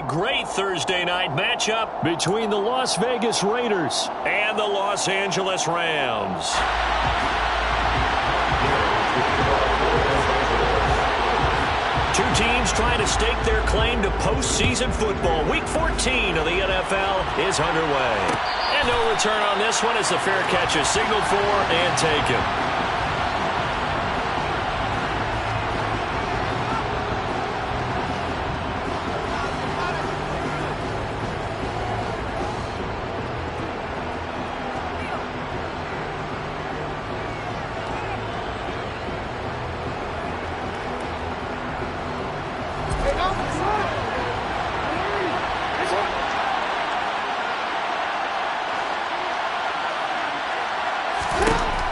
great Thursday night matchup between the Las Vegas Raiders and the Los Angeles Rams. Two teams trying to stake their claim to postseason football. Week 14 of the NFL is underway. And no return on this one as the fair catch is signaled for and taken.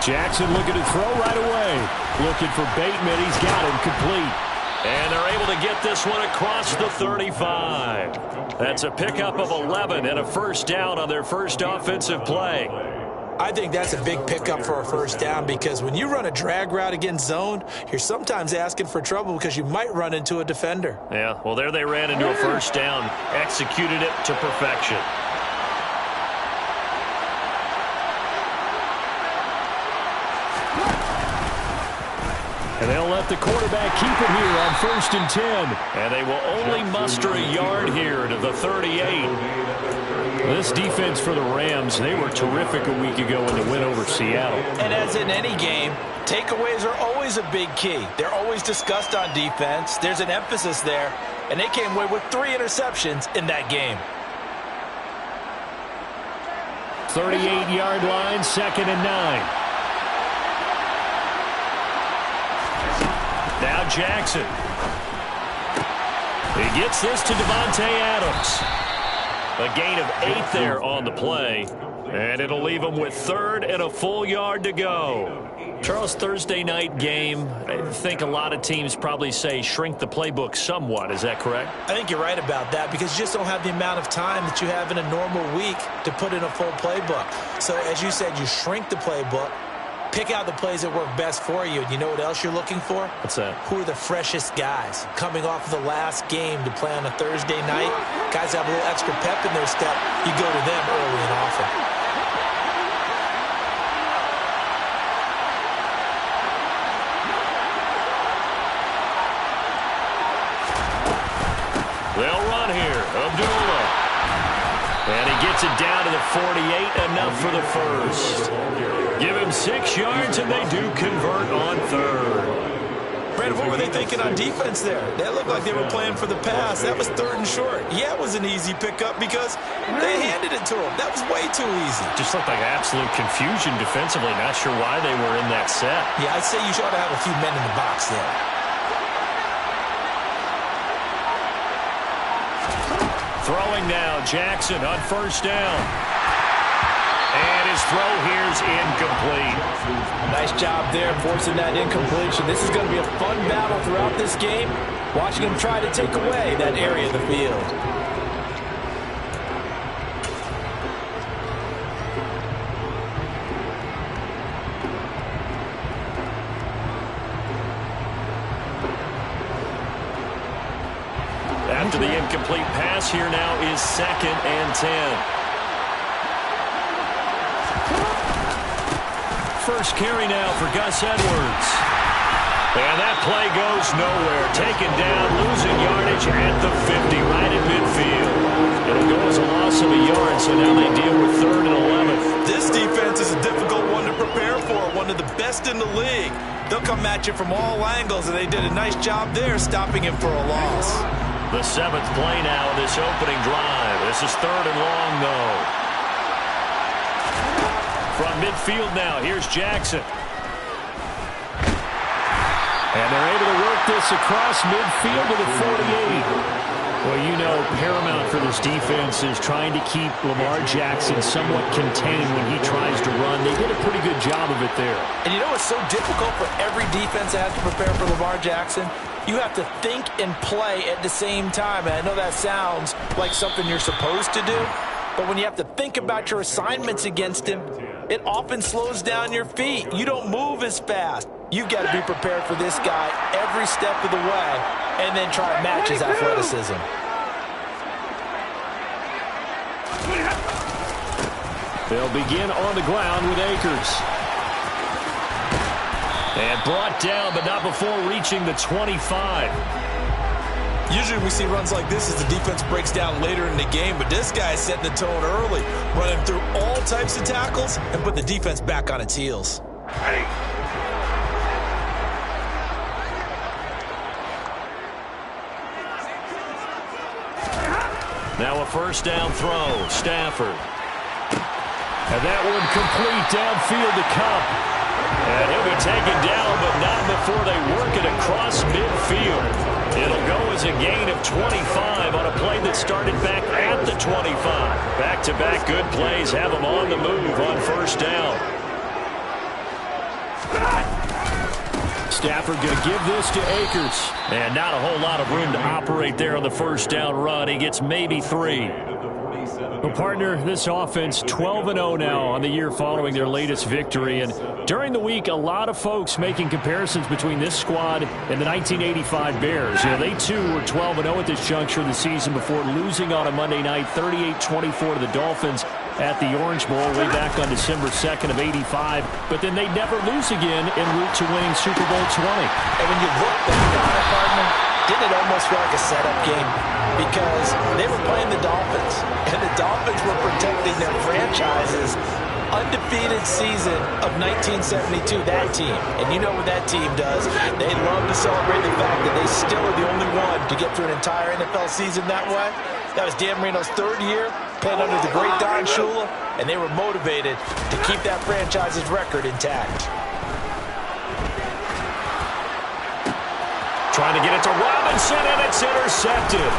Jackson looking to throw right away. Looking for Bateman. He's got him complete. And they're able to get this one across the 35. That's a pickup of 11 and a first down on their first offensive play. I think that's a big pickup for a first down because when you run a drag route against zone, you're sometimes asking for trouble because you might run into a defender. Yeah, well, there they ran into a first down, executed it to perfection. And they'll let the quarterback keep it here on 1st and 10. And they will only muster a yard here to the 38. This defense for the Rams, they were terrific a week ago in the win over Seattle. And as in any game, takeaways are always a big key. They're always discussed on defense. There's an emphasis there. And they came away with 3 interceptions in that game. 38-yard line, 2nd and 9. Now Jackson. He gets this to Devontae Adams. A gain of 8 there on the play. And it'll leave him with 3rd and a full yard to go. Charles, Thursday night game, I think a lot of teams probably say shrink the playbook somewhat. Is that correct? I think you're right about that because you just don't have the amount of time that you have in a normal week to put in a full playbook. So as you said, you shrink the playbook. Pick out the plays that work best for you. And you know what else you're looking for? What's that? Who are the freshest guys coming off of the last game to play on a Thursday night? Guys have a little extra pep in their step. You go to them early and often. They'll run here. Abdullah. And he gets it down to the 48, enough for the first. Give him 6 yards, and they do convert on 3rd. Brad, what were they thinking on defense there? That looked like they were playing for the pass. That was 3rd and short. Yeah, it was an easy pickup because they handed it to him. That was way too easy. Just looked like absolute confusion defensively. Not sure why they were in that set. Yeah, I'd say you ought to have a few men in the box there. Throwing now, Jackson on 1st down. And his throw here's incomplete. Nice job there forcing that incompletion. This is going to be a fun battle throughout this game. Watching him try to take away that area of the field. After the incomplete pass, here now is 2nd and 10. First carry now for Gus Edwards. And that play goes nowhere. Taken down, losing yardage at the 50, right at midfield. It'll go as a loss of a yard, so now they deal with 3rd and 11. This defense is a difficult one to prepare for, one of the best in the league. They'll come at you from all angles, and they did a nice job there stopping him for a loss. The 7th play now of this opening drive. This is 3rd and long, though. From midfield now, here's Jackson. And they're able to work this across midfield to the 48. Well, you know, paramount for this defense is trying to keep Lamar Jackson somewhat contained when he tries to run. They did a pretty good job of it there. And you know what's so difficult for every defense that has to prepare for Lamar Jackson? You have to think and play at the same time. And I know that sounds like something you're supposed to do, but when you have to think about your assignments against him, it often slows down your feet. You don't move as fast. You've got to be prepared for this guy every step of the way and then try to match his athleticism. They'll begin on the ground with Akers. And brought down, but not before reaching the 25. Usually we see runs like this as the defense breaks down later in the game, but this guy is setting the tone early, running through all types of tackles and put the defense back on its heels. Ready. Now a first down throw, Stafford. And that one complete downfield to Cup. And he'll be taken down, but not before they work it across midfield. It'll go as a gain of 25 on a play that started back at the 25. Back-to-back good plays have them on the move on first down. Stafford going to give this to Akers. And not a whole lot of room to operate there on the first down run. He gets maybe 3. Well, partner, this offense 12-0 now on the year following their latest victory. And during the week, a lot of folks making comparisons between this squad and the 1985 Bears. You know, they too were 12-0 at this juncture of the season before losing on a Monday night 38-24 to the Dolphins at the Orange Bowl way back on December 2nd of 85. But then they'd never lose again en route to winning Super Bowl 20. And when you look back on it, partner, didn't it almost feel like a setup game? Because they were playing the Dolphins, and the Dolphins were protecting their franchise's undefeated season of 1972, that team. And you know what that team does. They love to celebrate the fact that they still are the only one to get through an entire NFL season that way. That was Dan Marino's 3rd year, playing under the great Don Shula, and they were motivated to keep that franchise's record intact. Trying to get it to Robinson, and it's intercepted.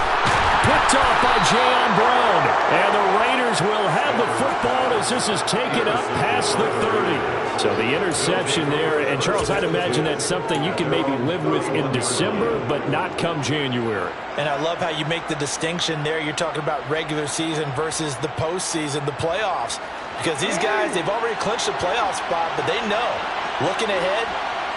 Picked off by Jayon Brown. And the Raiders will have the football as this is taken up past the 30. So the interception there. And, Charles, I'd imagine that's something you can maybe live with in December, but not come January. And I love how you make the distinction there. You're talking about regular season versus the postseason, the playoffs. Because these guys, they've already clinched a playoff spot, but they know, looking ahead,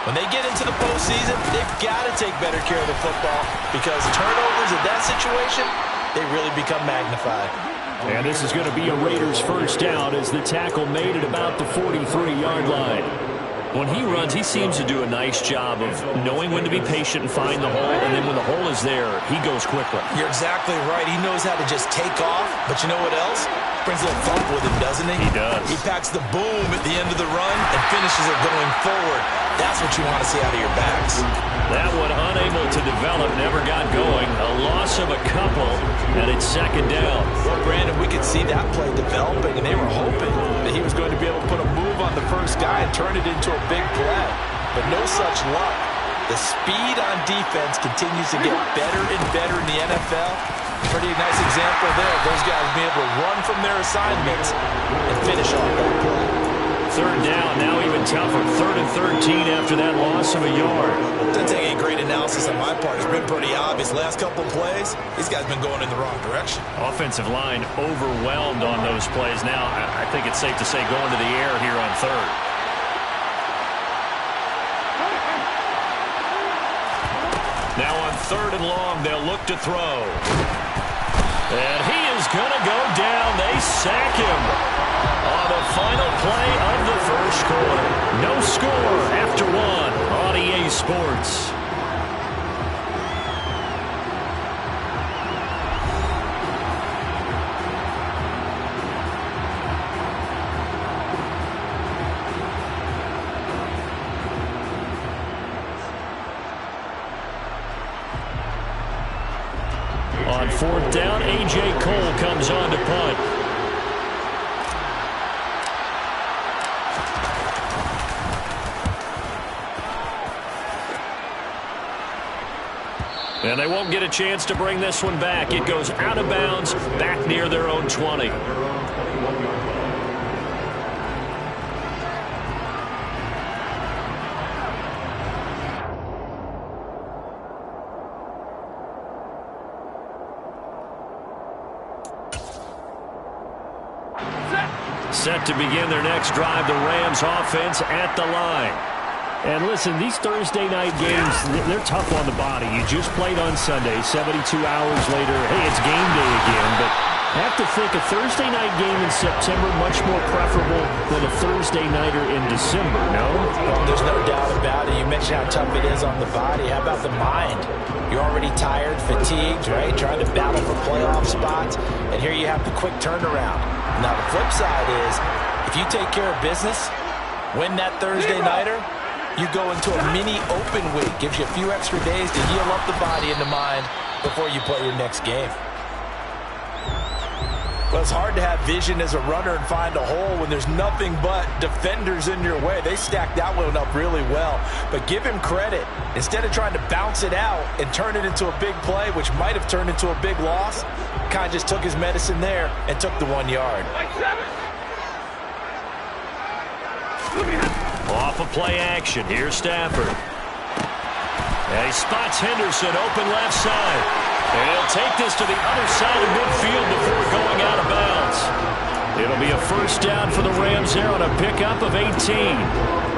when they get into the postseason, they've got to take better care of the football because turnovers in that situation, they really become magnified. And this is going to be a Raiders first down as the tackle made at about the 43-yard line. When he runs, he seems to do a nice job of knowing when to be patient and find the hole, and then when the hole is there, he goes quickly. You're exactly right. He knows how to just take off, but you know what else? Brings a little thump with him, doesn't he? He does. He packs the boom at the end of the run and finishes it going forward. That's what you want to see out of your backs. That one unable to develop, never got going. A loss of a couple, and it's second down. Well, Brandon, we could see that play developing, and they were hoping that he was going to be able to put a move on the first guy and turn it into a big play. But no such luck. The speed on defense continues to get better and better in the NFL. Pretty nice example there of those guys being able to run from their assignments and finish off that play. Third down, now even tougher. 3rd and 13 after that loss of a yard. Doesn't take any great analysis on my part. It's been pretty obvious. Last couple of plays, these guys been going in the wrong direction. Offensive line overwhelmed on those plays. Now, I think it's safe to say going to the air here on 3rd. Now on 3rd and long, they'll look to throw. And he is going to go down. They sack him on the final play of the first quarter. No score after 1 on EA Sports. On 4th down, A.J. Cole comes on to punt. And they won't get a chance to bring this one back. It goes out of bounds, back near their own 20. Set to begin their next drive, the Rams offense at the line. And listen, these Thursday night games, they're tough on the body. You just played on Sunday, 72 hours later. Hey, it's game day again, but I have to think a Thursday night game in September much more preferable than a Thursday nighter in December, no? Well, there's no doubt about it. You mentioned how tough it is on the body. How about the mind? You're already tired, fatigued, right? Trying to battle for playoff spots. And here you have the quick turnaround. Now, the flip side is, if you take care of business, win that Thursday nighter, you go into a mini open week. Gives you a few extra days to heal up the body and the mind before you play your next game. Well, it's hard to have vision as a runner and find a hole when there's nothing but defenders in your way. They stacked that one up really well. But give him credit. Instead of trying to bounce it out and turn it into a big play, which might have turned into a big loss, kind of just took his medicine there and took the 1 yard. Off of play action. Here's Stafford. And he spots Henderson open left side. And he'll take this to the other side of midfield before going out of bounds. It'll be a first down for the Rams there on a pickup of 18.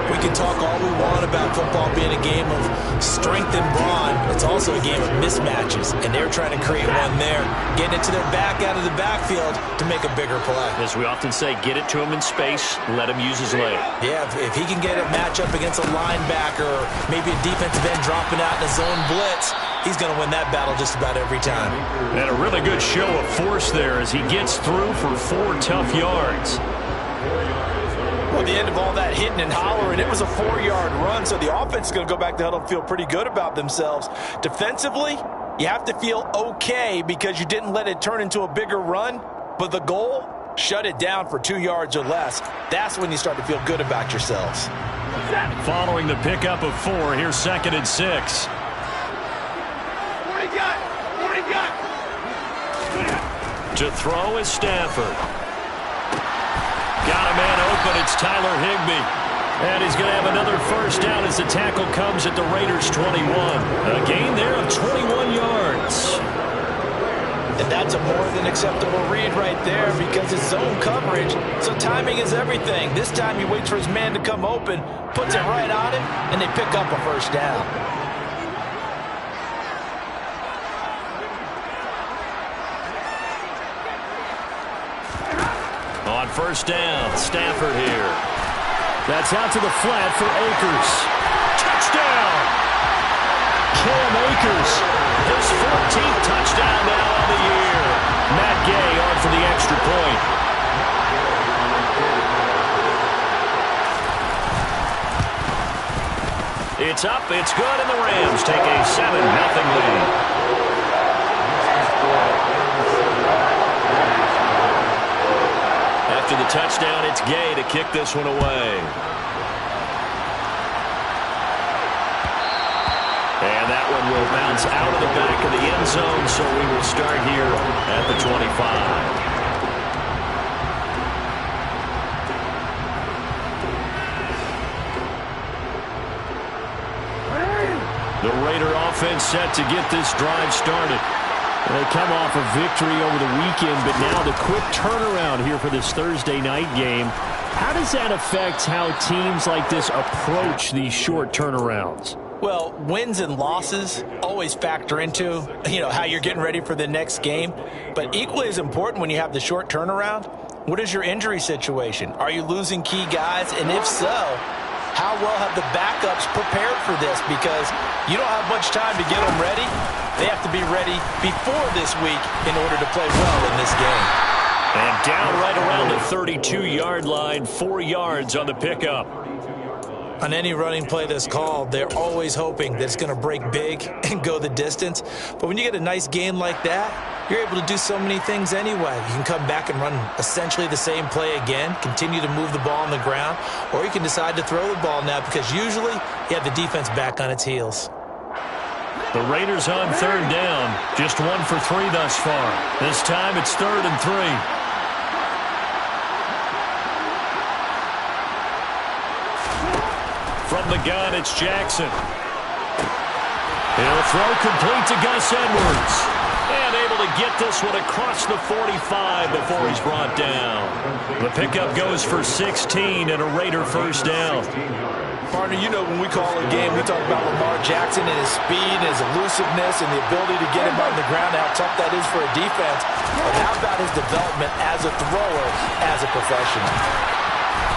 We can talk all we want about football being a game of strength and brawn. It's also a game of mismatches, and they're trying to create one there, getting it to their back out of the backfield to make a bigger play. As we often say, get it to him in space, let him use his leg. Yeah, if he can get a matchup against a linebacker or maybe a defensive end dropping out in a zone blitz, he's going to win that battle just about every time. And a really good show of force there as he gets through for 4 tough yards. Well, the end of all that hitting and hollering, it was a 4-yard run, so the offense is going to go back to huddle and feel pretty good about themselves. Defensively, you have to feel okay because you didn't let it turn into a bigger run, but the goal, shut it down for 2 yards or less. That's when you start to feel good about yourselves. Following the pickup of 4, here's 2nd and 6. To throw is Stafford. Got a man open. It's Tyler Higbee. And he's going to have another first down as the tackle comes at the Raiders' 21. A gain there of 21 yards. And that's a more than acceptable read right there because it's zone coverage, so timing is everything. This time he waits for his man to come open, puts it right on him, and they pick up a first down. On first down, Stafford here. That's out to the flat for Akers. Touchdown! Cam Akers, his 14th touchdown now on the year. Matt Gay on for the extra point. It's up, it's good, and the Rams take a 7-0 lead. After the touchdown, it's Gay to kick this one away. And that one will bounce out of the back of the end zone, so we will start here at the 25. The Raider offense set to get this drive started. They come off a victory over the weekend, but now the quick turnaround here for this Thursday night game. How does that affect how teams like this approach these short turnarounds? Well, wins and losses always factor into, how you're getting ready for the next game. But equally as important when you have the short turnaround, what is your injury situation? Are you losing key guys? And if so, how well have the backups prepared for this? Because you don't have much time to get them ready. They have to be ready before this week in order to play well in this game. And down right around the 32-yard line, 4 yards on the pickup. On any running play that's called, they're always hoping that it's going to break big and go the distance. But when you get a nice gain like that, you're able to do so many things anyway. You can come back and run essentially the same play again, continue to move the ball on the ground, or you can decide to throw the ball now because usually you have the defense back on its heels. The Raiders on third down, just 1 for 3 thus far. This time it's 3rd and 3. From the gun, it's Jackson. He'll throw complete to Gus Edwards. And able to get this one across the 45 before he's brought down. The pickup goes for 16 and a Raider first down. Partner, when we call a game, we talk about Lamar Jackson and his speed and his elusiveness and the ability to get him on the ground, how tough that is for a defense. But how about about his development as a thrower as a professional.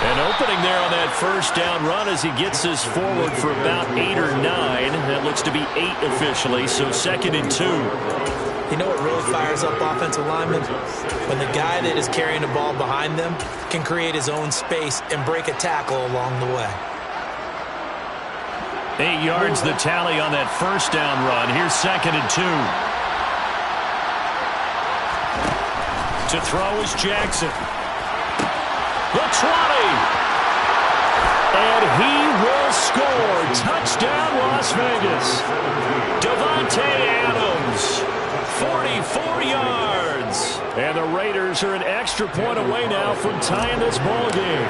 An opening there on that first down run as he gets us forward for about 8 or 9. That looks to be 8 officially, so 2nd and 2. You know what really fires up offensive linemen? When the guy that is carrying the ball behind them can create his own space and break a tackle along the way. 8 yards the tally on that first down run. Here's 2nd and 2. To throw is Jackson. The 20. And he will score. Touchdown, Las Vegas. Davante Adams, 44 yards. And the Raiders are an extra point away now from tying this ball game.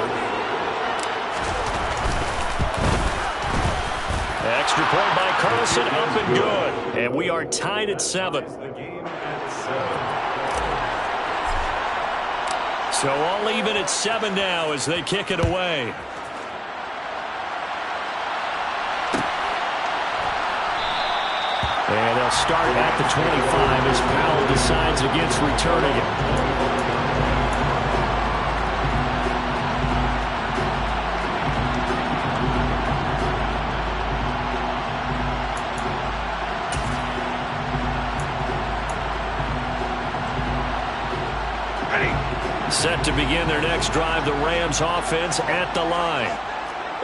Extra point by Carlson, up and good. And we are tied at 7. So all even at 7 now as they kick it away. And they'll start at the 25 as Powell decides against returning it. Set to begin their next drive, the Rams offense at the line.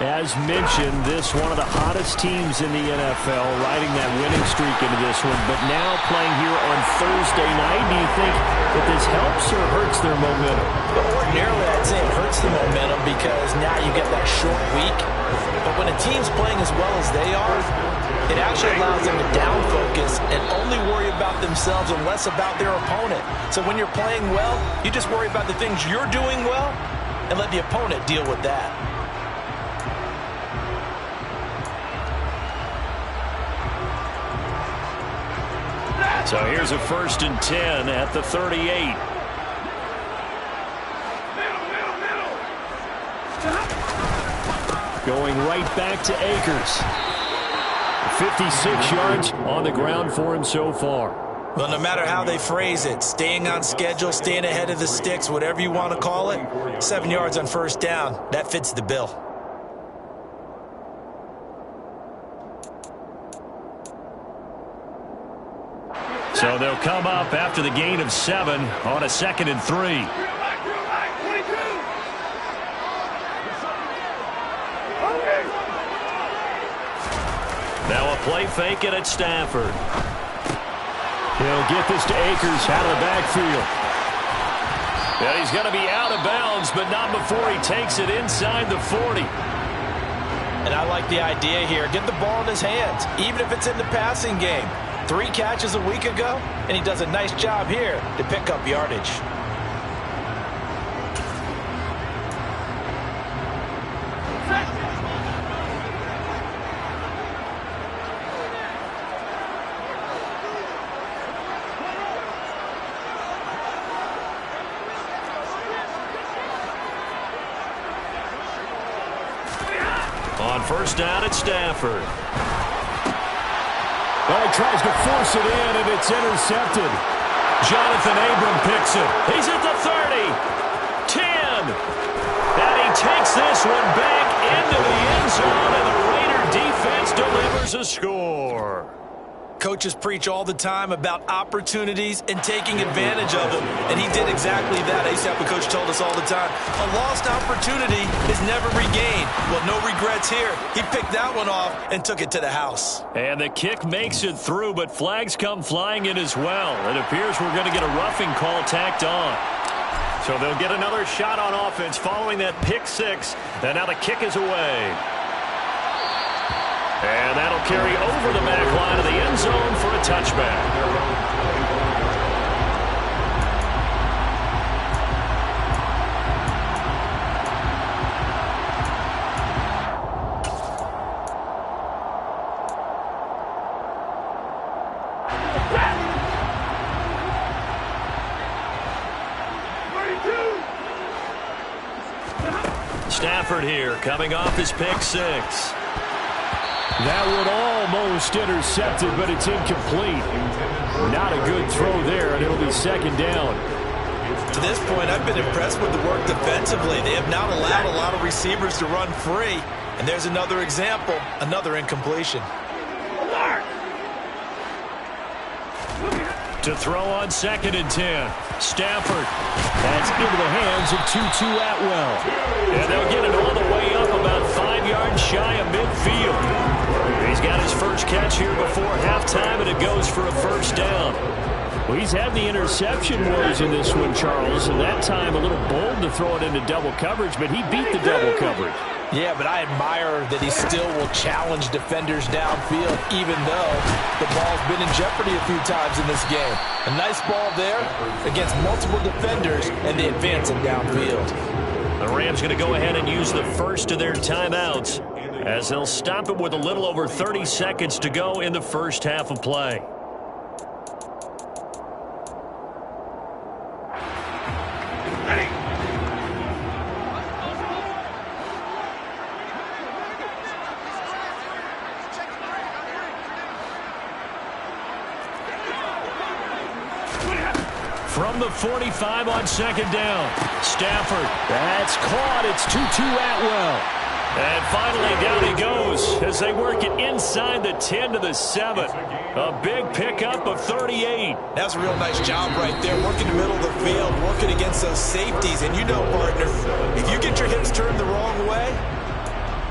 As mentioned, this one of the hottest teams in the NFL, riding that winning streak into this one, but now playing here on Thursday night. Do you think that this helps or hurts their momentum? Well, ordinarily, I'd say it hurts the momentum because now you get that short week. But when a team's playing as well as they are, it actually allows them to down focus and only worry about themselves and less about their opponent. So when you're playing well, you just worry about the things you're doing well and let the opponent deal with that. So here's a 1st and 10 at the 38. Going right back to Akers. 56 yards on the ground for him so far. Well, no matter how they phrase it, staying on schedule, staying ahead of the sticks, whatever you want to call it, 7 yards on first down, that fits the bill. So they'll come up after the gain of 7 on a 2nd and 3. Now a play fake it at Stafford. He'll get this to Akers out of the backfield. And he's going to be out of bounds, but not before he takes it inside the 40. And I like the idea here. Get the ball in his hands, even if it's in the passing game. 3 catches a week ago, and he does a nice job here to pick up yardage. On first down at Stafford. Well, he tries to force it in, and it's intercepted. Jonathan Abram picks it. He's at the 30. 10. And he takes this one back into the end zone, and the Raider defense delivers a score. Coaches preach all the time about opportunities and taking advantage of them, and he did exactly that. I used to have a coach told us all the time, a lost opportunity is never regained. Well, no regrets here. He picked that one off and took it to the house. And the kick makes it through, but flags come flying in as well. It appears we're going to get a roughing call tacked on. So they'll get another shot on offense following that pick 6, and now the kick is away. And that'll carry over the back line of the end zone for a touchback. Stafford here, coming off his pick 6. That one almost intercepted, but it's incomplete. Not a good throw there, and it'll be 2nd down. To this point, I've been impressed with the work defensively. They have not allowed a lot of receivers to run free. And there's another example, another incompletion. To throw on 2nd and 10. Stafford. That's into the hands of Tutu Atwell. And they'll get it all the way up about 5 yards shy of midfield. He's got his first catch here before halftime, and it goes for a first down. Well, he's had the interception woes in this one, Charles, and that time a little bold to throw it into double coverage, but he beat the double coverage. Yeah, but I admire that he still will challenge defenders downfield, even though the ball's been in jeopardy a few times in this game. A nice ball there against multiple defenders, and they advance it downfield. The Rams going to go ahead and use the first of their timeouts as they'll stop it with a little over 30 seconds to go in the first half of play. From the 45 on 2nd down. Stafford. That's caught. It's Tutu Atwell. And finally down he goes as they work it inside the 10 to the 7. A big pickup of 38. That's a real nice job right there, working the middle of the field, working against those safeties. And you know, partner, if you get your hips turned the wrong way,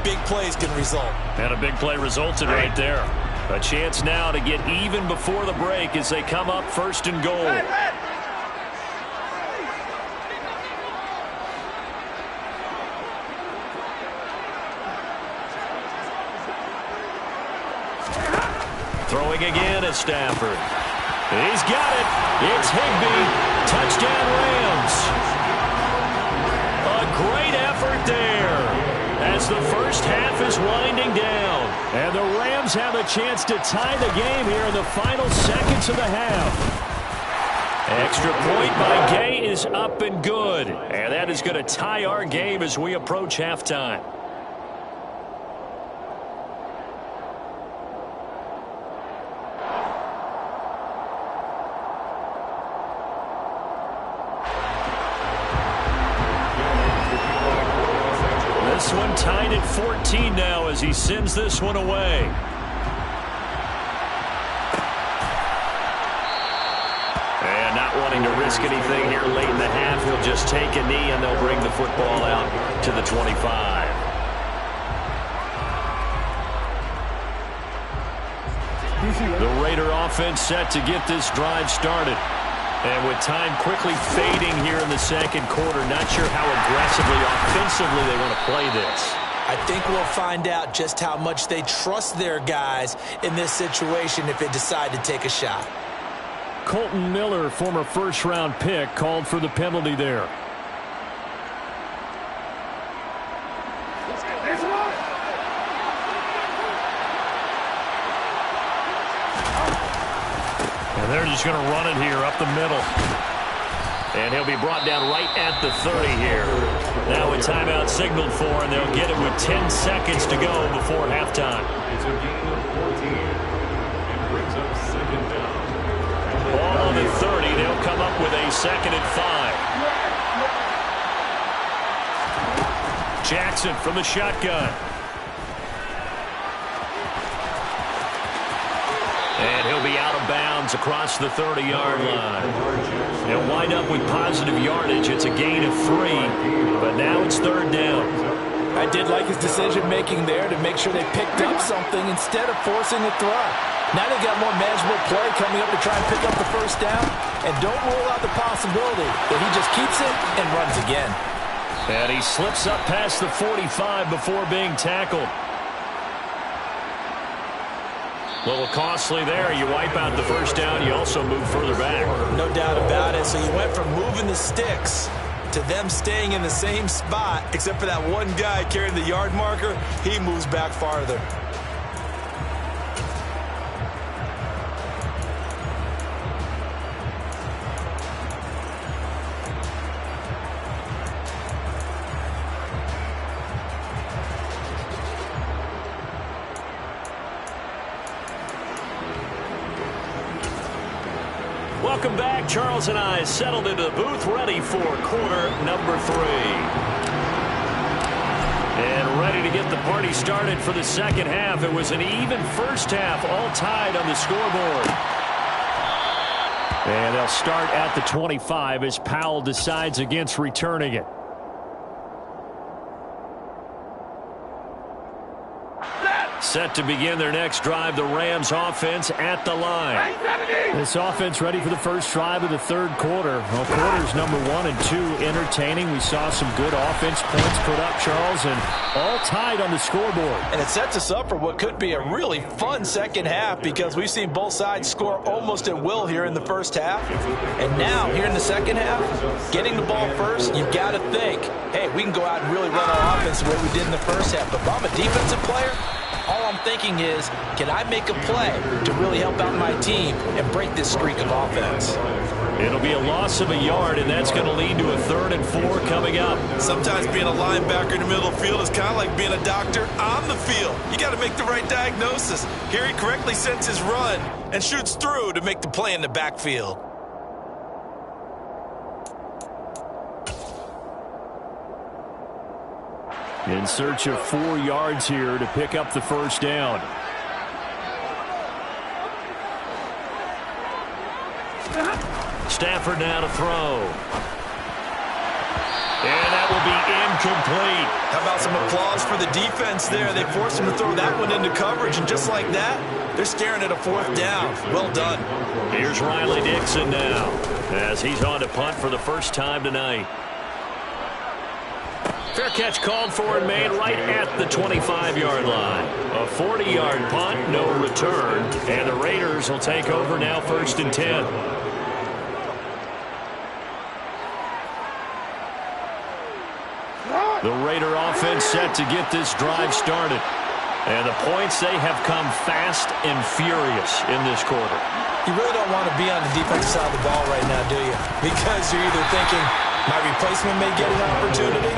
big plays can result. And a big play resulted right there. A chance now to get even before the break as they come up 1st and goal. Throwing again at Stafford. He's got it. It's Higbee. Touchdown Rams. A great effort there as the first half is winding down. And the Rams have a chance to tie the game here in the final seconds of the half. Extra point by Gay is up and good. And that is going to tie our game as we approach halftime. This one tied at 14 now as he sends this one away. And not wanting to risk anything here late in the half, he'll just take a knee and they'll bring the football out to the 25. The Raider offense set to get this drive started. And with time quickly fading here in the second quarter, not sure how aggressively, offensively they want to play this. I think we'll find out just how much they trust their guys in this situation if they decide to take a shot. Colton Miller, former first-round pick, called for the penalty there. And they're just going to run it here up the middle. And he'll be brought down right at the 30 here. Now a timeout signaled for, and they'll get it with 10 seconds to go before halftime. It's a gain of 14 and brings up 2nd down. Ball on the 30. They'll come up with a 2nd and 5. Jackson from the shotgun. And he'll be out of bounds across the 30-yard line. They'll wind up with positive yardage. It's a gain of 3, but now it's 3rd down. I did like his decision-making there to make sure they picked up something instead of forcing a throw. Now they got more manageable play coming up to try and pick up the first down, and don't rule out the possibility that he just keeps it and runs again. And he slips up past the 45 before being tackled. A little costly there. You wipe out the first down. You also move further back. No doubt about it. So you went from moving the sticks to them staying in the same spot, except for that one guy carrying the yard marker. He moves back farther. Welcome back. Charles and I settled into the booth, ready for quarter number 3. And ready to get the party started for the second half. It was an even first half, all tied on the scoreboard. And they'll start at the 25 as Powell decides against returning it. Set to begin their next drive, the Rams offense at the line. This offense ready for the first drive of the third quarter. Well, quarters number 1 and 2 entertaining. We saw some good offense points put up, Charles, and all tied on the scoreboard. And it sets us up for what could be a really fun second half because we've seen both sides score almost at will here in the first half. And now, here in the second half, getting the ball first, you've got to think, hey, we can go out and really run our offense the way we did in the first half. But if I'm a defensive player, all I'm thinking is, can I make a play to really help out my team and break this streak of offense? It'll be a loss of a yard, and that's going to lead to a 3rd and 4 coming up. Sometimes being a linebacker in the middle of the field is kind of like being a doctor on the field. You got to make the right diagnosis. Here he correctly sets his run and shoots through to make the play in the backfield. In search of 4 yards here to pick up the first down. Stafford now to throw. And that will be incomplete. How about some applause for the defense there? They forced him to throw that one into coverage, and just like that, they're staring at a 4th down. Well done. Here's Riley Dixon now as he's on to punt for the first time tonight. Fair catch called for and made right at the 25-yard line. A 40-yard punt, no return, and the Raiders will take over now 1st and 10. The Raider offense set to get this drive started. And the points, they have come fast and furious in this quarter. You really don't want to be on the defensive side of the ball right now, do you? Because you're either thinking, my replacement may get an opportunity.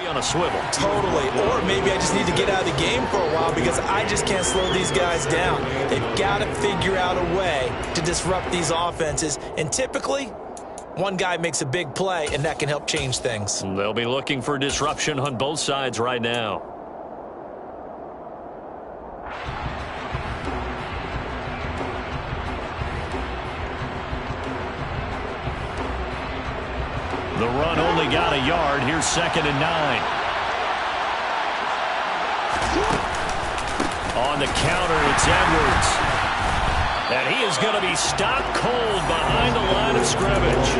On a swivel. Totally. Or maybe I just need to get out of the game for a while because I just can't slow these guys down. They've got to figure out a way to disrupt these offenses. And typically, one guy makes a big play, and that can help change things. They'll be looking for disruption on both sides right now. The run only got a yard. Here's 2nd and 9. On the counter, it's Edwards. And he is going to be stopped cold behind the line of scrimmage.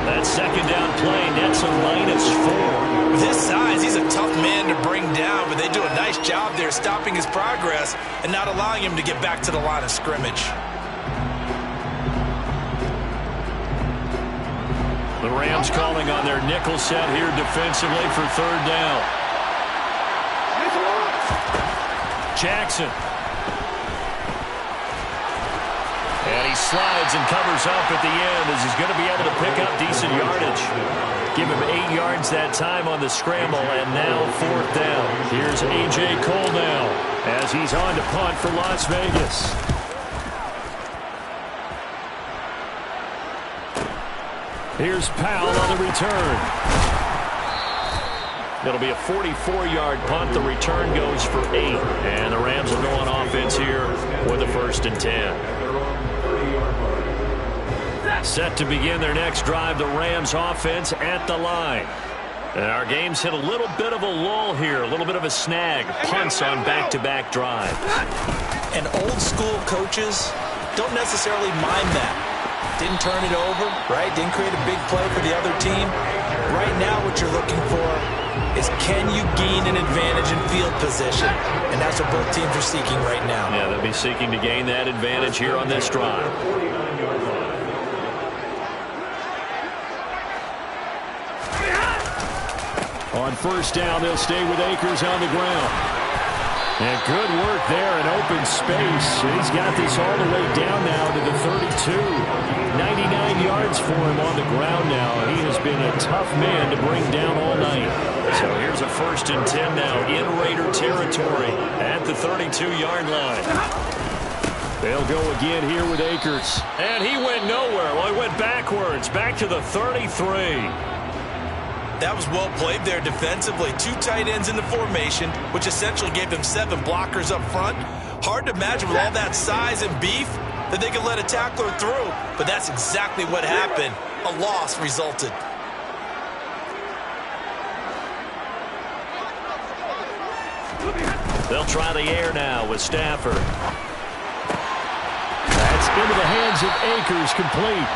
That 2nd down play nets a -4. With his size, he's a tough man to bring down, but they do a nice job there stopping his progress and not allowing him to get back to the line of scrimmage. The Rams calling on their nickel set here defensively for 3rd down. Jackson. And he slides and covers up at the end as he's going to be able to pick up decent yardage. Give him 8 yards that time on the scramble, and now 4th down. Here's A.J. Cole now as he's on to punt for Las Vegas. Here's Powell on the return. It'll be a 44-yard punt. The return goes for 8. And the Rams will go on offense here with a 1st and 10. Set to begin their next drive, the Rams offense at the line. And our game's hit a little bit of a lull here, a little bit of a snag. Punts on back-to-back drives. And old-school coaches don't necessarily mind that. Didn't turn it over, right? Didn't create a big play for the other team. Right now what you're looking for is can you gain an advantage in field position? And that's what both teams are seeking right now. Yeah, they'll be seeking to gain that advantage here on this drive. On 1st down, they'll stay with Akers on the ground. And good work there in open space. He's got this all the way down now to the 32. 99 yards for him on the ground now. He has been a tough man to bring down all night. So here's a 1st and 10 now in Raider territory at the 32-yard line. They'll go again here with Akers. And he went nowhere. Well, he went backwards, back to the 33. That was well played there defensively. 2 tight ends in the formation, which essentially gave them 7 blockers up front. Hard to imagine with all that size and beef that they could let a tackler through, but that's exactly what happened. A loss resulted. They'll try the air now with Stafford. That's into the hands of Akers, complete.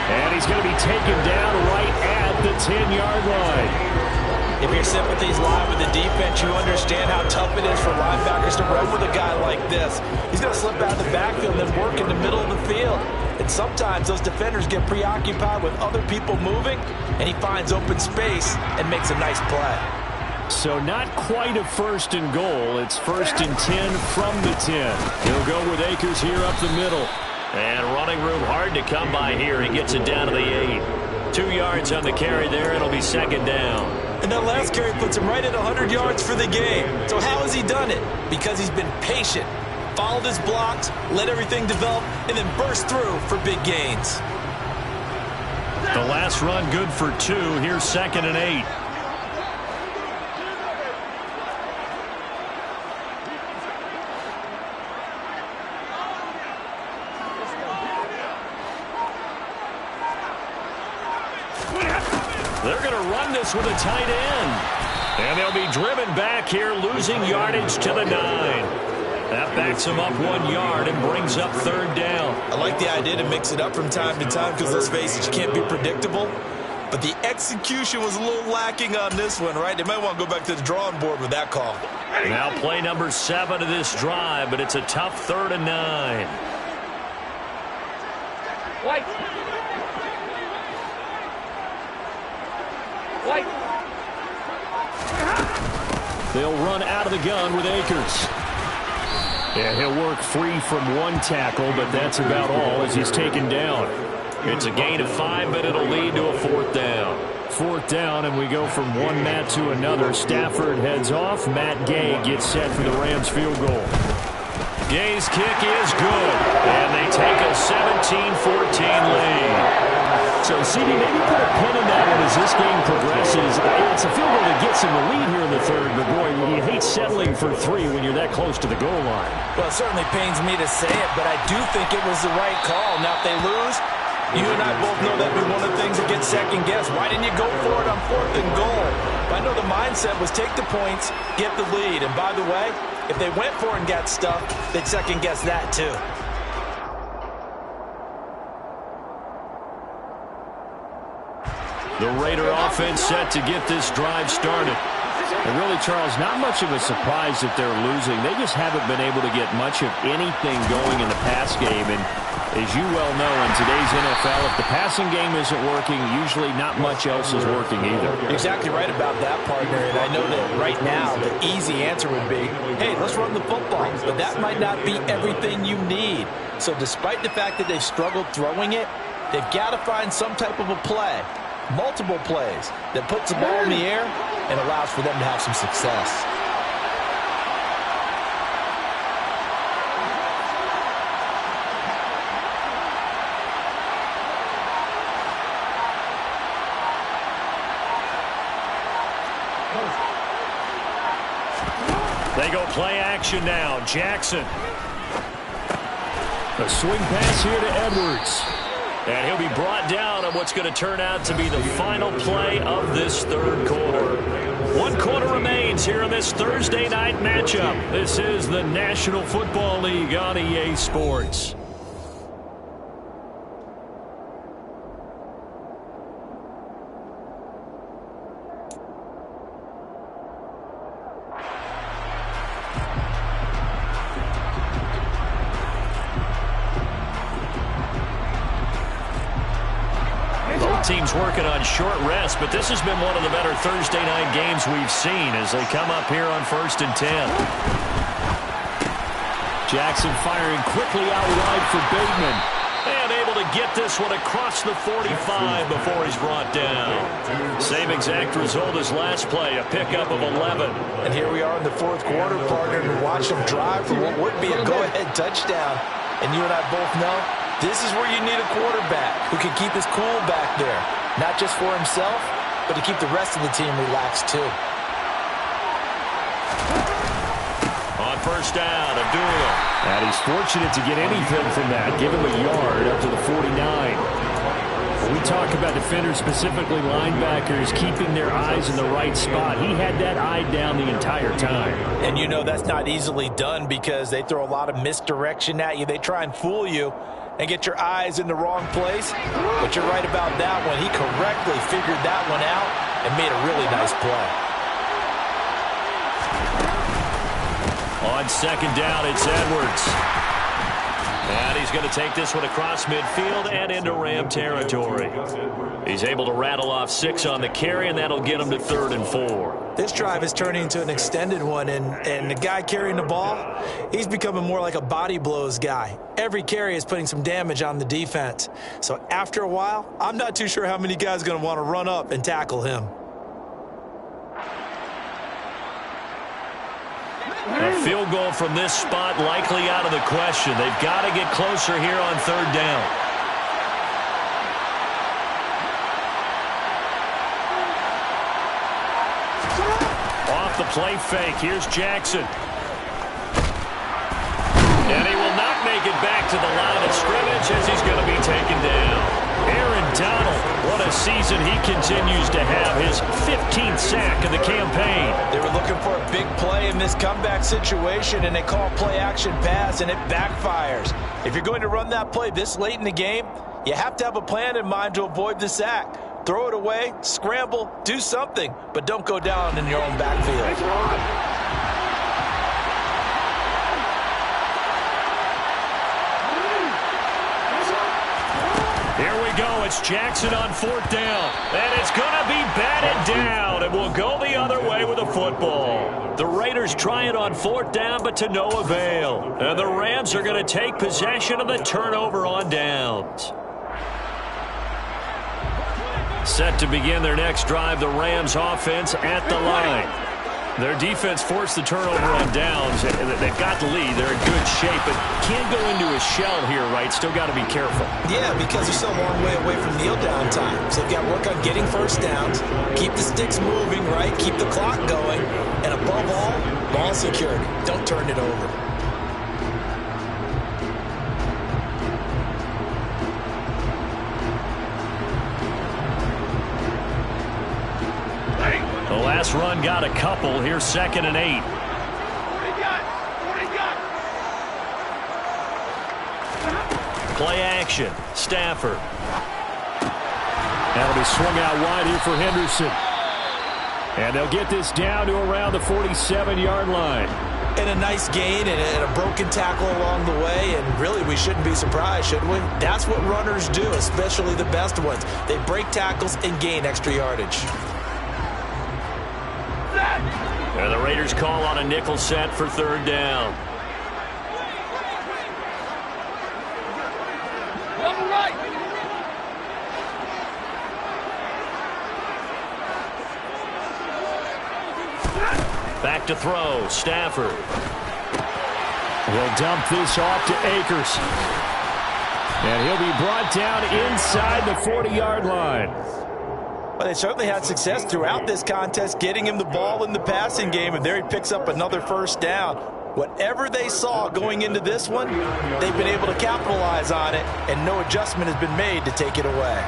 And he's going to be taken down right at the 10-yard line. If your sympathies lie with the defense, you understand how tough it is for linebackers to run with a guy like this. He's going to slip out of the backfield and then work in the middle of the field. And sometimes those defenders get preoccupied with other people moving, and he finds open space and makes a nice play. So not quite a 1st and goal. It's 1st and 10 from the 10. He'll go with Akers here up the middle. And running room hard to come by here. He gets it down to the 8. 2 yards on the carry there. It'll be 2nd down. And that last carry puts him right at 100 yards for the game. So how has he done it? Because he's been patient, followed his blocks, let everything develop, and then burst through for big gains. The last run good for 2. Here's 2nd and 8. They're going to run this with a tight end. And they'll be driven back here, losing yardage to the 9. That backs him up 1 yard and brings up 3rd down. I like the idea to mix it up from time to time because, let's face it, you can't be predictable. But the execution was a little lacking on this one, right? They might want to go back to the drawing board with that call. Now play number 7 of this drive, but it's a tough 3rd and 9. White. They'll run out of the gun with Akers. And he'll work free from 1 tackle, but that's about all as he's taken down. It's a gain of 5, but it'll lead to a 4th down. 4th down, and we go from one Matt to another. Stafford heads off. Matt Gay gets set for the Rams field goal. Gay's kick is good, and they take a 17-14 lead. So, CD, maybe put a pin in that one as this game progresses. It's a field goal that gets him the lead here in the 3rd, but boy, you hate settling for 3 when you're that close to the goal line. Well, it certainly pains me to say it, but I do think it was the right call. Now, if they lose, you and I both know that'd be one of the things that gets second-guessed. Why didn't you go for it on 4th and goal? But I know the mindset was take the points, get the lead. And by the way, if they went for it and got stuck, they'd second-guess that too. The Raider offense set to get this drive started. And really, Charles, not much of a surprise that they're losing. They just haven't been able to get much of anything going in the pass game. And as you well know, in today's NFL, if the passing game isn't working, usually not much else is working either. Exactly right about that, partner. And I know that right now the easy answer would be, hey, let's run the football. But that might not be everything you need. So despite the fact that they've struggled throwing it, they've got to find some type of a play, multiple plays, that puts the ball in the air and allows for them to have some success. They go play action now. Jackson. A swing pass here to Edwards. And he'll be brought down on what's going to turn out to be the final play of this 3rd quarter. 1 quarter remains here in this Thursday night matchup. This is the National Football League on EA Sports. Teams working on short rest, but this has been one of the better Thursday night games we've seen as they come up here on 1st and 10. Jackson firing quickly out wide for Bateman. And able to get this one across the 45 before he's brought down. Same exact result as last play, a pickup of 11. And here we are in the fourth quarter, partner, and watch him drive for what would be a go-ahead touchdown. And you and I both know this is where you need a quarterback who can keep his cool back there. Not just for himself, but to keep the rest of the team relaxed too. On first down, Abdullah. And he's fortunate to get anything from that. Give him a yard up to the 49. When we talk about defenders, specifically linebackers, keeping their eyes in the right spot, he had that eye down the entire time. And you know that's not easily done because they throw a lot of misdirection at you. They try and fool you and get your eyes in the wrong place. But you're right about that one. He correctly figured that one out and made a really nice play. On second down, it's Edwards. And he's going to take this one across midfield and into Ram territory. He's able to rattle off 6 on the carry, and that'll get him to 3rd and 4. This drive is turning into an extended one, and the guy carrying the ball, he's becoming more like a body blows guy. Every carry is putting some damage on the defense. So after a while, I'm not too sure how many guys are going to want to run up and tackle him. A field goal from this spot likely out of the question. They've got to get closer here on 3rd down. Off the play fake. Here's Jackson. And he will not make it back to the line of scrimmage as he's going to be taken down. Aaron Donald, what a season he continues to have. His 15th sack of the campaign. They were looking for a big play in this comeback situation, and they call play-action pass, and it backfires. If you're going to run that play this late in the game, you have to have a plan in mind to avoid the sack. Throw it away, scramble, do something, but don't go down in your own backfield. Here we go. It's Jackson on 4th down. And it's going to be batted down. And we'll go the other way with a football. The Raiders try it on 4th down, but to no avail. And the Rams are going to take possession of the turnover on downs. Set to begin their next drive, the Rams offense at the line. Their defense forced the turnover on downs. They've got the lead. They're in good shape, but can't go into a shell here, right? Still got to be careful. Yeah, because they're so a long way away from kneel down time. So they've got to work on getting first downs, keep the sticks moving, right? Keep the clock going. And above all, ball security. Don't turn it over. The last run got a couple. Here's 2nd and 8. Play action. Stafford. That'll be swung out wide here for Henderson. And they'll get this down to around the 47-yard line. And a nice gain and a broken tackle along the way. And really, we shouldn't be surprised, should we? That's what runners do, especially the best ones. They break tackles and gain extra yardage. And the Raiders call on a nickel set for 3rd down. Back to throw, Stafford. He'll dump this off to Akers. And he'll be brought down inside the 40-yard line. Well, they certainly had success throughout this contest, getting him the ball in the passing game, and there he picks up another first down. Whatever they saw going into this one, they've been able to capitalize on it, and no adjustment has been made to take it away.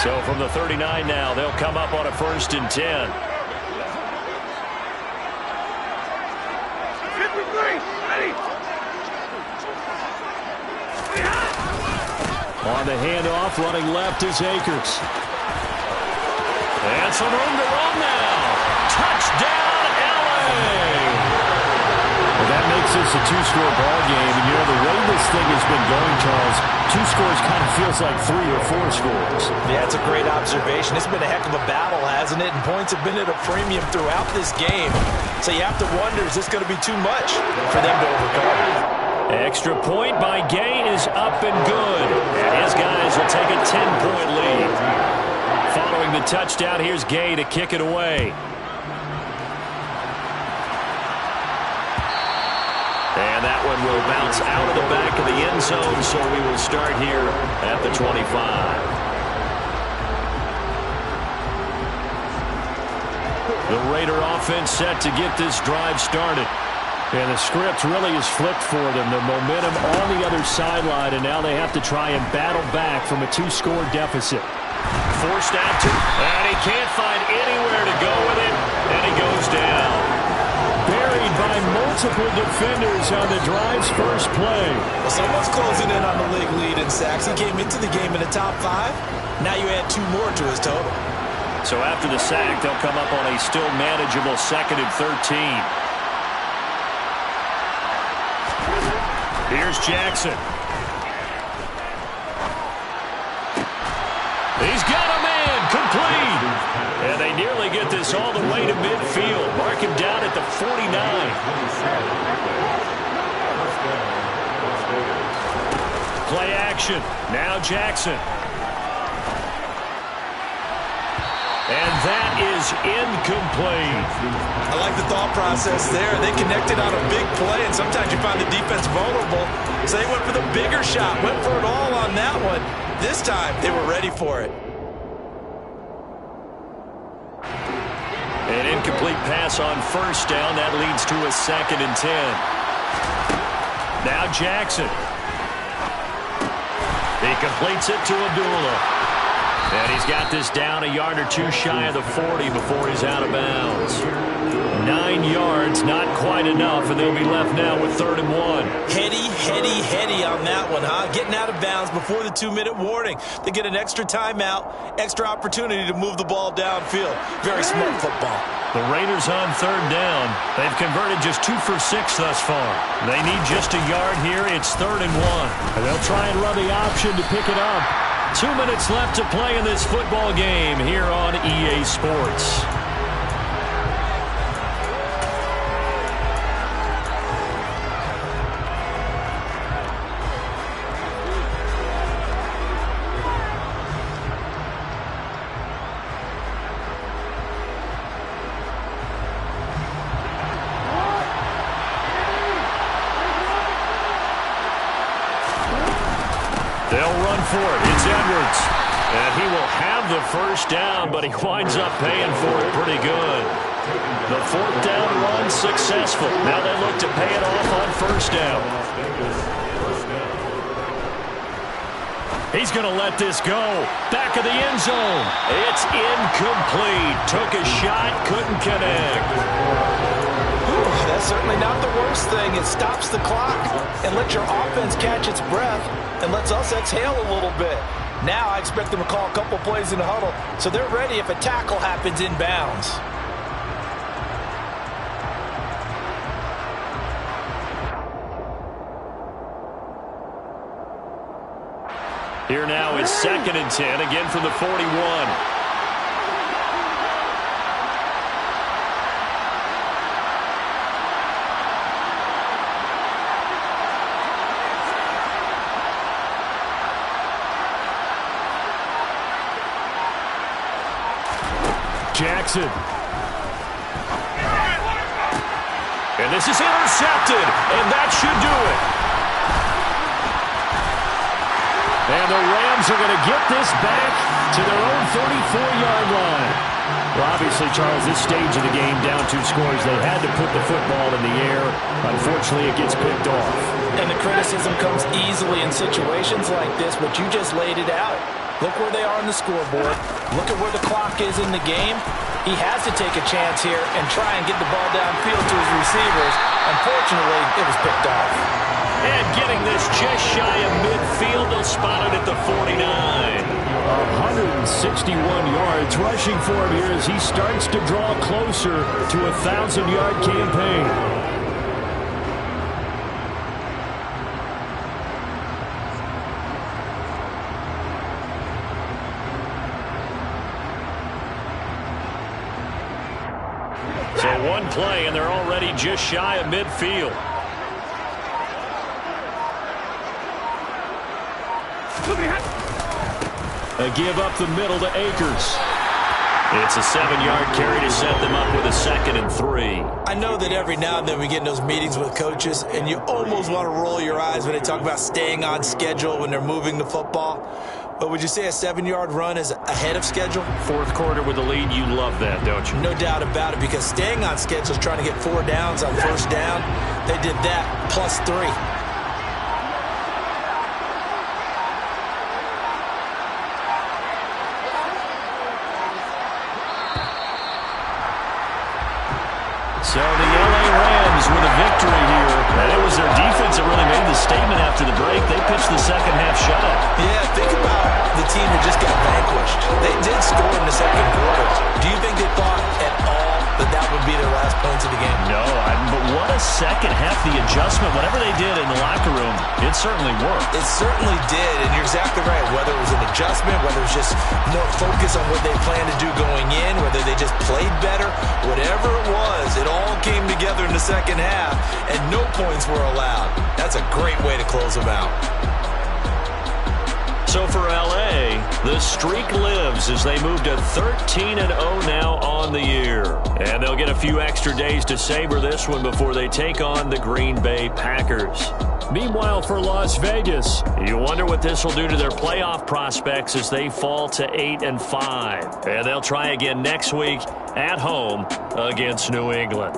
So from the 39 now, they'll come up on a 1st and 10. On the handoff, running left is Akers. And some room to run now. Touchdown, LA! Well, that makes this a 2-score ball game. And, you know, the way this this thing has been going, Charles, 2 scores kind of feels like 3 or 4 scores. Yeah, it's a great observation. It's been a heck of a battle, hasn't it? And points have been at a premium throughout this game. So you have to wonder, is this going to be too much for them to overcome? Extra point by Gay is up and good. And his guys will take a 10-point lead. Following the touchdown, here's Gay to kick it away. And that one will bounce out of the back of the end zone, so we will start here at the 25. The Raider offense set to get this drive started. And the script really is flipped for them. The momentum on the other sideline, and now they have to try and battle back from a 2-score deficit. Forced out to, and he can't find anywhere to go with it, and he goes down. Buried by multiple defenders on the drive's first play. Well, someone's closing in on the league lead in sacks. He came into the game in the top 5. Now you add 2 more to his total. So after the sack, they'll come up on a still manageable 2nd and 13. Here's Jackson. He's got a man, complete. And they nearly get this all the way to midfield. Mark him down at the 49. Play action. Now Jackson. And that is incomplete. I like the thought process there. They connected on a big play, and sometimes you find the defense vulnerable. So they went for the bigger shot, went for it all on that one. This time, they were ready for it. An incomplete pass on first down. That leads to a 2nd and 10. Now Jackson. He completes it to Abdullah. And he's got this down a yard or 2 shy of the 40 before he's out of bounds. 9 yards, not quite enough, and they'll be left now with 3rd and 1. Heady on that one, huh? Getting out of bounds before the 2-minute warning. They get an extra timeout, extra opportunity to move the ball downfield. Very smart football. The Raiders on 3rd down. They've converted just 2 for 6 thus far. They need just a yard here. It's 3rd and 1. And they'll try and run the option to pick it up. 2 minutes left to play in this football game here on EA Sports. They'll run for it. It's Edwards. And he will have the first down, but he winds up paying for it pretty good. The 4th down run successful. Now they look to pay it off on first down. He's going to let this go. Back of the end zone. It's incomplete. Took a shot, couldn't connect. That's certainly not the worst thing. It stops the clock and lets your offense catch its breath and lets us exhale a little bit. Now I expect them to call a couple plays in the huddle so they're ready if a tackle happens in bounds. Here now is 2nd and 10, again from the 41. Jackson. And this is intercepted, and that should do it. And the Rams are going to get this back to their own 34-yard line. Well, obviously, Charles, this stage of the game, down 2 scores, they had to put the football in the air. Unfortunately, it gets picked off. And the criticism comes easily in situations like this, but you just laid it out. Look where they are on the scoreboard. Look at where the clock is in the game. He has to take a chance here and try and get the ball downfield to his receivers. Unfortunately, it was picked off. And getting this just shy of midfield, they'll spot it at the 49. 161 yards rushing for him here as he starts to draw closer to a 1,000-yard campaign. One play, and they're already just shy of midfield. A give up the middle to Akers. It's a 7-yard carry to set them up with a 2nd and 3. I know that every now and then we get in those meetings with coaches, and you almost want to roll your eyes when they talk about staying on schedule when they're moving the football. But would you say a 7-yard run is ahead of schedule? Fourth quarter with the lead, you love that, don't you? No doubt about it, because staying on schedule is trying to get 4 downs on first down. They did that plus 3. So the LA Rams with a victory here. And it was their defense that really made the statement after the break. They pitched the second half shutout. Yeah, think about the team that just got vanquished. They did score in the second quarter. Do you think they thought at all that that would be their last points of the game? No, but what a second half. The adjustment, whatever they did in the locker room, it certainly worked. It certainly did, and you're exactly right. Whether it was an adjustment, whether it was just more focus on what they planned to do going in, whether they just played better, whatever it was, it all came together in the second half, and no points were allowed. That's a great way to close them out. So for LA, the streak lives as they move to 13-0 now on the year. And they'll get a few extra days to savor this one before they take on the Green Bay Packers. Meanwhile, for Las Vegas, you wonder what this will do to their playoff prospects as they fall to 8-5. And they'll try again next week at home against New England.